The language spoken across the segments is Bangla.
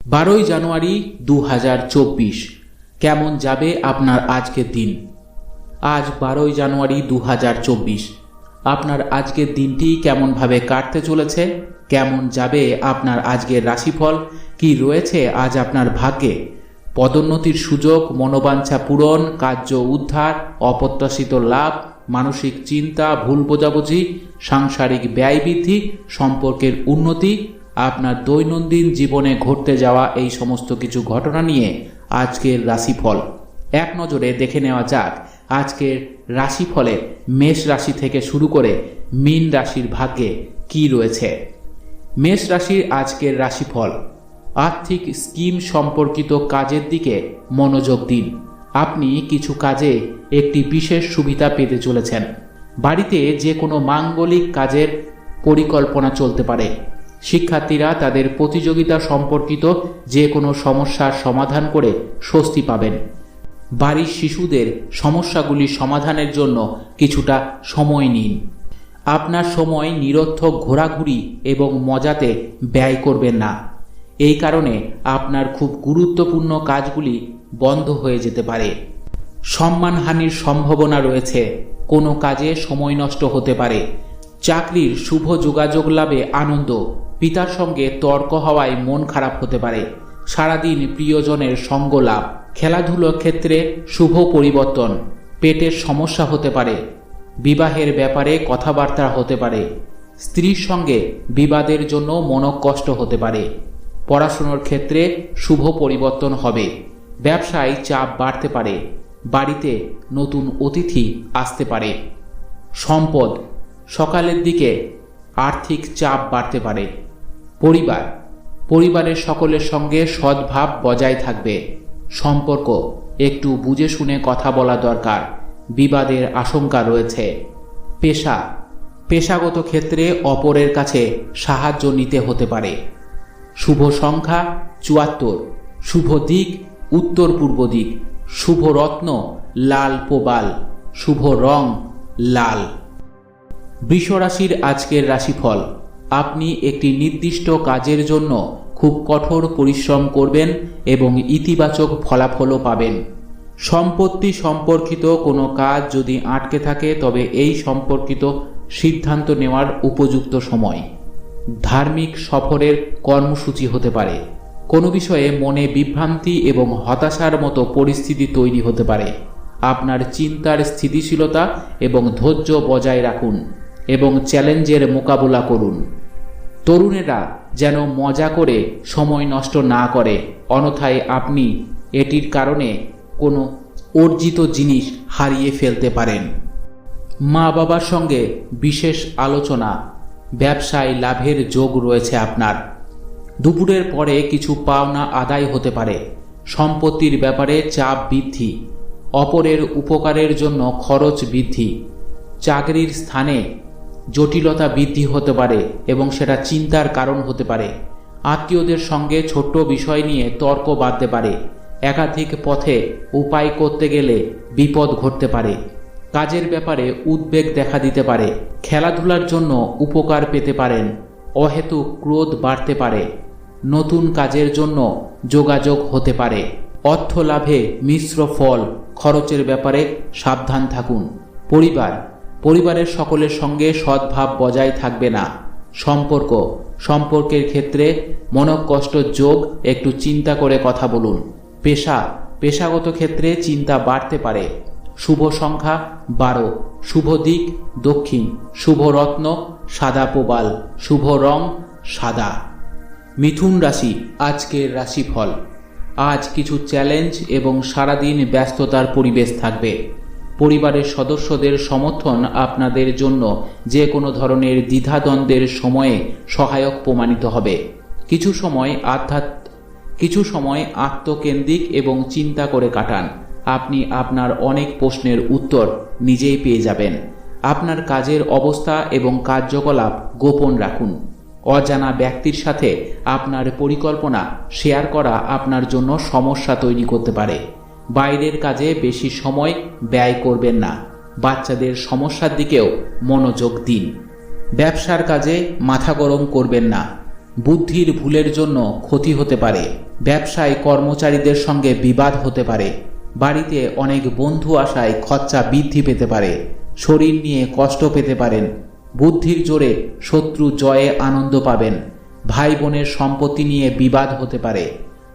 12ই জানুয়ারি 2024 কেমন যাবে আপনার আজকের দিন। আজ 12ই জানুয়ারি 2024 আপনার আজকের দিনটি কেমনভাবে কাটতে চলেছে, কেমন যাবে আপনার আজকের রাশিফল, কি রয়েছে আজ আপনার ভাগ্যে। পদোন্নতির সুযোগ, মনোবাঞ্ছা পূরণ, কার্য উদ্ধার, অপ্রত্যাশিত লাভ, মানসিক চিন্তা, ভুল বোঝাবুঝি, সাংসারিক ব্যয় বৃদ্ধি, সম্পর্কের উন্নতি, আপনার দৈনন্দিন জীবনে ঘটতে যাওয়া এই সমস্ত কিছু ঘটনা নিয়ে আজকের রাশিফল এক নজরে দেখে নেওয়া যাক। আজকের রাশিফলে মেষ রাশি থেকে শুরু করে মীন রাশির ভাগ্যে কি রয়েছে। মেষ রাশির আজকের রাশিফল: আর্থিক স্কিম সম্পর্কিত কাজের দিকে মনোযোগ দিন। আপনি কিছু কাজে একটি বিশেষ সুবিধা পেতে চলেছেন। বাড়িতে যে কোনো মাঙ্গলিক কাজের পরিকল্পনা চলতে পারে। শিক্ষার্থীরা তাদের প্রতিযোগিতা সম্পর্কিত যে কোনো সমস্যার সমাধান করে স্বস্তি পাবেন। বাড়ির শিশুদের সমস্যাগুলি সমাধানের জন্য কিছুটা সময় নিন। আপনার সময় নিরর্থক ঘোরাঘুরি এবং মজাতে ব্যয় করবেন না। এই কারণে আপনার খুব গুরুত্বপূর্ণ কাজগুলি বন্ধ হয়ে যেতে পারে। সম্মানহানির সম্ভাবনা রয়েছে। কোনো কাজে সময় নষ্ট হতে পারে। চাকরির শুভ যোগাযোগ লাভে আনন্দ। পিতার সঙ্গে তর্ক হওয়ায় মন খারাপ হতে পারে। সারাদিন প্রিয়জনের সঙ্গ লাভ। খেলাধুলোর ক্ষেত্রে শুভ পরিবর্তন। পেটের সমস্যা হতে পারে। বিবাহের ব্যাপারে কথাবার্তা হতে পারে। স্ত্রীর সঙ্গে বিবাদের জন্য মনোকষ্ট হতে পারে। পড়াশোনার ক্ষেত্রে শুভ পরিবর্তন হবে। ব্যবসায় চাপ বাড়তে পারে। বাড়িতে নতুন অতিথি আসতে পারে। সম্পদ: সকালের দিকে আর্থিক চাপ বাড়তে পারে। পরিবারের সকলের সঙ্গে সদ্ভাব বজায় থাকবে। সম্পর্ক: একটু বুঝে শুনে কথা বলা দরকার। বিবাদের আশঙ্কা রয়েছে। পেশাগত ক্ষেত্রে অপরের কাছে সাহায্য নিতে হতে পারে। শুভ সংখ্যা 74। শুভ দিক উত্তর পূর্ব দিক। শুভ রত্ন লাল প্রবাল। শুভ রং লাল। বৃষ রাশির আজকের রাশিফল: আপনি একটি নির্দিষ্ট কাজের জন্য খুব কঠোর পরিশ্রম করবেন এবং ইতিবাচক ফলাফলও পাবেন। সম্পত্তি সম্পর্কিত কোনো কাজ যদি আটকে থাকে তবে এই সম্পর্কিত সিদ্ধান্ত নেওয়ার উপযুক্ত সময়। ধার্মিক সফরের কর্মসূচি হতে পারে। কোনো বিষয়ে মনে বিভ্রান্তি এবং হতাশার মতো পরিস্থিতি তৈরি হতে পারে। আপনার চিন্তার স্থিতিশীলতা এবং ধৈর্য বজায় রাখুন এবং চ্যালেঞ্জের মোকাবেলা করুন। তরুণেরা যেন মজা করে সময় নষ্ট না করে, অন্যথায় আপনি এটির কারণে কোনো অর্জিত জিনিস হারিয়ে ফেলতে পারেন। মা বাবার সঙ্গে বিশেষ আলোচনা। ব্যবসায় লাভের যোগ রয়েছে আপনার। দুপুরের পরে কিছু পাওনা আদায় হতে পারে। সম্পত্তির ব্যাপারে চাপ বৃদ্ধি। অপরের উপকারের জন্য খরচ বৃদ্ধি। চাকরির স্থানে জটিলতা বৃদ্ধি হতে পারে এবং সেটা চিন্তার কারণ হতে পারে। আত্মীয়দের সঙ্গে ছোট্ট বিষয় নিয়ে তর্ক বাঁধতে পারে। একাধিক পথে উপায় করতে গেলে বিপদ ঘটতে পারে। কাজের ব্যাপারে উদ্বেগ দেখা দিতে পারে। খেলাধুলার জন্য উপকার পেতে পারেন। অহেতুক ক্রোধ বাড়তে পারে। নতুন কাজের জন্য যোগাযোগ হতে পারে। অর্থ লাভে মিশ্র ফল। খরচের ব্যাপারে সাবধান থাকুন। পরিবারের সকলের সঙ্গে সদ্ভাব বজায় থাকবে না। সম্পর্কের ক্ষেত্রে মনোকষ্ট যোগ। একটু চিন্তা করে কথা বলুন। পেশাগত ক্ষেত্রে চিন্তা বাড়তে পারে। শুভ সংখ্যা 12। শুভ দিক দক্ষিণ। শুভ রত্ন সাদা প্রবাল। শুভ রং সাদা। মিথুন রাশি আজকের রাশিফল: আজ কিছু চ্যালেঞ্জ এবং সারাদিন ব্যস্ততার পরিবেশ থাকবে। পরিবারের সদস্যদের সমর্থন আপনাদের জন্য যে কোনো ধরনের দ্বিধাদ্বন্দ্বের সময়ে সহায়ক প্রমাণিত হবে। কিছু সময় আত্মকেন্দ্রিক এবং চিন্তা করে কাটান। আপনি আপনার অনেক প্রশ্নের উত্তর নিজেই পেয়ে যাবেন। আপনার কাজের অবস্থা এবং কার্যকলাপ গোপন রাখুন। অজানা ব্যক্তির সাথে আপনার পরিকল্পনা শেয়ার করা আপনার জন্য সমস্যা তৈরি করতে পারে। বাইরের কাজে বেশি সময় ব্যয় করবেন না। বাচ্চাদের সমস্যার দিকেও মনোযোগ দিন। ব্যবসার কাজে মাথা গরম করবেন না। বুদ্ধির ভুলের জন্য ক্ষতি হতে পারে। ব্যবসায় কর্মচারীদের সঙ্গে বিবাদ হতে পারে। বাড়িতে অনেক বন্ধু আসায় খরচা বৃদ্ধি পেতে পারে। শরীর নিয়ে কষ্ট পেতে পারেন। বুদ্ধির জোরে শত্রু জয়ে আনন্দ পাবেন। ভাই বোনের সম্পত্তি নিয়ে বিবাদ হতে পারে।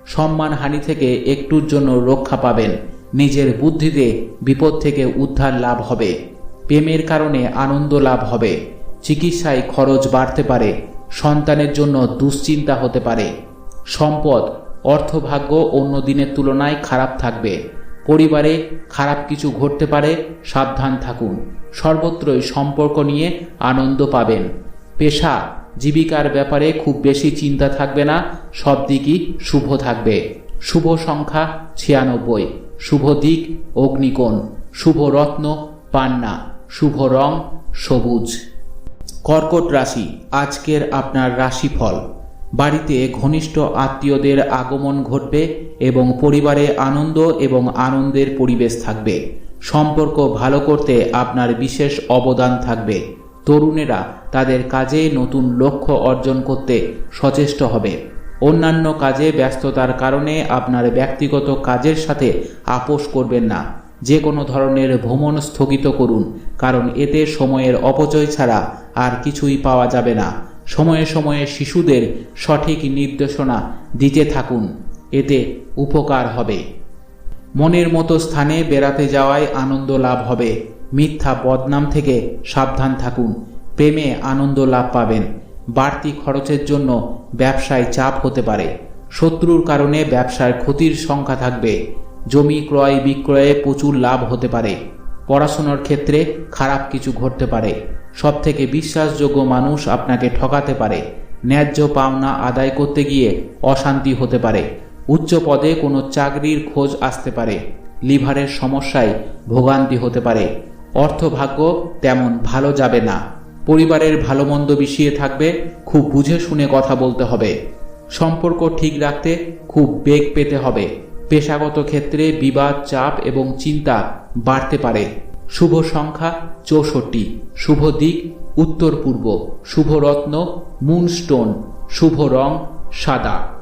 সম্মানহানি থেকে একটুর জন্য রক্ষা পাবেন। নিজের বুদ্ধিতে বিপদ থেকে উদ্ধার লাভ হবে। প্রেমের কারণে আনন্দ লাভ হবে। চিকিৎসায় খরচ বাড়তে পারে। সন্তানের জন্য দুশ্চিন্তা হতে পারে। সম্পদ অর্থভাগ্য অন্য দিনের তুলনায় খারাপ থাকবে। পরিবারে খারাপ কিছু ঘটতে পারে, সাবধান থাকুন। সর্বত্রই সম্পর্ক নিয়ে আনন্দ পাবেন। পেশা জীবিকার ব্যাপারে খুব বেশি চিন্তা থাকবে না, সব দিকই শুভ থাকবে। শুভ সংখ্যা 96, শুভ দিক অগ্নিকোণ, শুভ রত্ন পান্না, শুভ রং সবুজ। কর্কট রাশি, আজকের আপনার রাশিফল। বাড়িতে ঘনিষ্ঠ আত্মীয়দের আগমন ঘটবে এবং পরিবারে আনন্দ এবং আনন্দের পরিবেশ থাকবে। সম্পর্ক ভালো করতে আপনার বিশেষ অবদান থাকবে। তরুণেরা তাদের কাজে নতুন লক্ষ্য অর্জন করতে সচেষ্ট হবে। অন্যান্য কাজে ব্যস্ততার কারণে আপনার ব্যক্তিগত কাজের সাথে আপোষ করবেন না। যে কোনো ধরনের ভ্রমণ স্থগিত করুন, কারণ এতে সময়ের অপচয় ছাড়া আর কিছুই পাওয়া যাবে না। সময়ে সময়ে শিশুদের সঠিক নির্দেশনা দিতে থাকুন, এতে উপকার হবে। মনের মতো স্থানে বেড়াতে যাওয়ায় আনন্দ লাভ হবে। মিথ্যা বদনাম থেকে সাবধান থাকুন। প্রেমে আনন্দ লাভ পাবেন। বাড়তি খরচের জন্য ব্যবসায় চাপ হতে পারে। শত্রুর কারণে ব্যবসার ক্ষতির সংখ্যা থাকবে। জমি ক্রয় বিক্রয়ে প্রচুর লাভ হতে পারে। পড়াশোনার ক্ষেত্রে খারাপ কিছু ঘটতে পারে। সবথেকে বিশ্বাসযোগ্য মানুষ আপনাকে ঠকাতে পারে। ন্যায্য পাওনা আদায় করতে গিয়ে অশান্তি হতে পারে। উচ্চ পদে কোনো চাকরির খোঁজ আসতে পারে। লিভারের সমস্যায় ভোগান্তি হতে পারে। অর্থভাগ্য তেমন ভালো যাবে না। পরিবারের ভালো মন্দ বিষয়ে থাকবে, খুব বুঝে শুনে কথা বলতে হবে। সম্পর্ক ঠিক রাখতে খুব বেগ পেতে হবে। পেশাগত ক্ষেত্রে বিবাদ, চাপ এবং চিন্তা বাড়তে পারে। শুভ সংখ্যা 64, শুভ দিক উত্তর পূর্ব, শুভ রত্ন মুনস্টোন, শুভ রং সাদা।